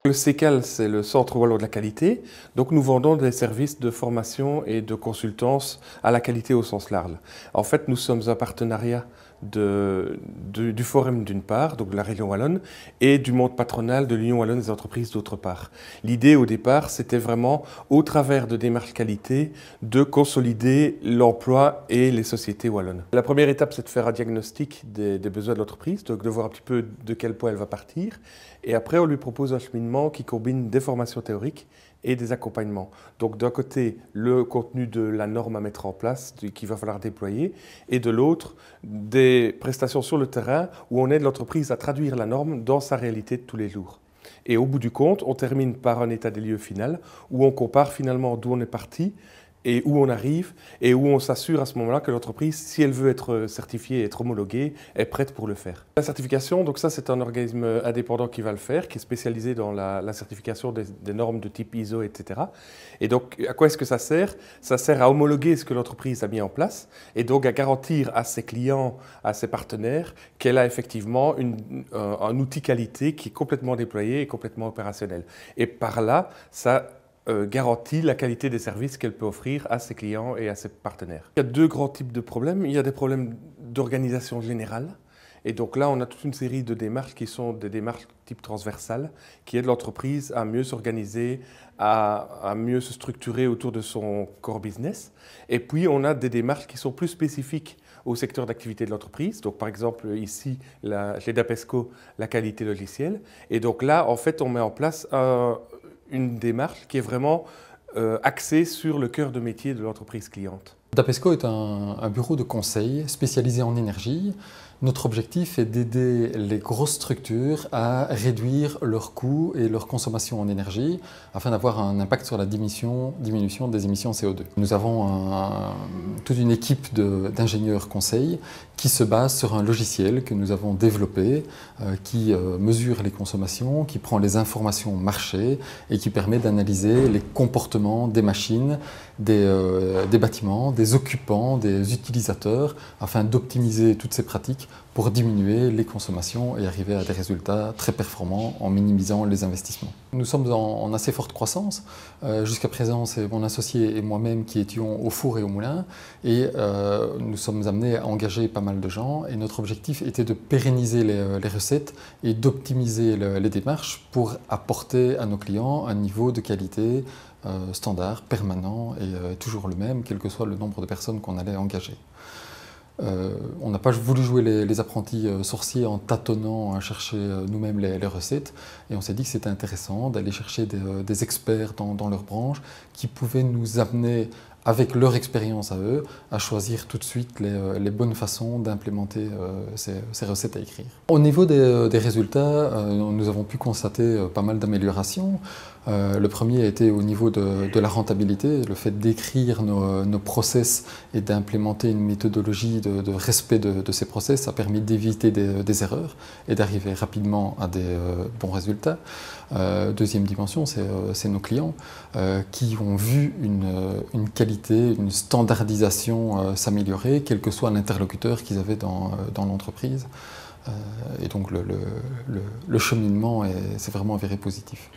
Le CECAL, c'est le Centre Wallon de la qualité. Donc nous vendons des services de formation et de consultance à la qualité au sens large. En fait, nous sommes un partenariat du Forum d'une part, donc de la région wallonne, et du monde patronal de l'Union wallonne des entreprises d'autre part. L'idée au départ, c'était vraiment, au travers de démarches qualité, de consolider l'emploi et les sociétés wallonnes. La première étape, c'est de faire un diagnostic des besoins de l'entreprise, donc de voir un petit peu de quel point elle va partir. Et après, on lui propose un cheminement qui combine des formations théoriques et des accompagnements. Donc d'un côté, le contenu de la norme à mettre en place, qu'il va falloir déployer, et de l'autre, des prestations sur le terrain où on aide l'entreprise à traduire la norme dans sa réalité de tous les jours. Et au bout du compte, on termine par un état des lieux final où on compare finalement d'où on est parti et où on arrive et où on s'assure à ce moment-là que l'entreprise, si elle veut être certifiée et être homologuée, est prête pour le faire. La certification, donc ça c'est un organisme indépendant qui va le faire, qui est spécialisé dans la certification des normes de type ISO, etc. Et donc à quoi est-ce que ça sert? Ça sert à homologuer ce que l'entreprise a mis en place et donc à garantir à ses clients, à ses partenaires, qu'elle a effectivement un outil qualité qui est complètement déployé et complètement opérationnel. Et par là, ça garantit la qualité des services qu'elle peut offrir à ses clients et à ses partenaires. Il y a deux grands types de problèmes. Il y a des problèmes d'organisation générale. Et donc là, on a toute une série de démarches qui sont des démarches type transversales, qui aident l'entreprise à mieux s'organiser, à mieux se structurer autour de son core business. Et puis, on a des démarches qui sont plus spécifiques au secteur d'activité de l'entreprise. Donc, par exemple, ici, chez Dapesco, la qualité logicielle. Et donc là, en fait, on met en place une démarche qui est vraiment axée sur le cœur de métier de l'entreprise cliente. Dapesco est un bureau de conseil spécialisé en énergie. Notre objectif est d'aider les grosses structures à réduire leurs coûts et leur consommation en énergie afin d'avoir un impact sur la diminution des émissions CO2. Nous avons toute une équipe d'ingénieurs conseils qui se base sur un logiciel que nous avons développé qui mesure les consommations, qui prend les informations marché et qui permet d'analyser les comportements des machines, des bâtiments, des occupants, des utilisateurs afin d'optimiser toutes ces pratiques pour diminuer les consommations et arriver à des résultats très performants en minimisant les investissements. Nous sommes en assez forte croissance. Jusqu'à présent, c'est mon associé et moi-même qui étions au four et au moulin et nous sommes amenés à engager pas mal de gens et notre objectif était de pérenniser les recettes et d'optimiser les démarches pour apporter à nos clients un niveau de qualité standard, permanent et toujours le même, quel que soit le nombre de personnes qu'on allait engager. On n'a pas voulu jouer les apprentis sorciers en tâtonnant à chercher nous-mêmes les recettes et on s'est dit que c'était intéressant d'aller chercher des experts dans leur branche qui pouvaient nous amener avec leur expérience à eux, à choisir tout de suite les bonnes façons d'implémenter ces recettes à écrire. Au niveau des résultats, nous avons pu constater pas mal d'améliorations. Le premier a été au niveau de la rentabilité, le fait d'écrire nos process et d'implémenter une méthodologie de respect de ces process a permis d'éviter des erreurs et d'arriver rapidement à des bons résultats. Deuxième dimension, c'est nos clients qui ont vu une qualité, une standardisation s'améliorer, quel que soit l'interlocuteur qu'ils avaient dans l'entreprise. Et donc le cheminement s'est vraiment avéré positif.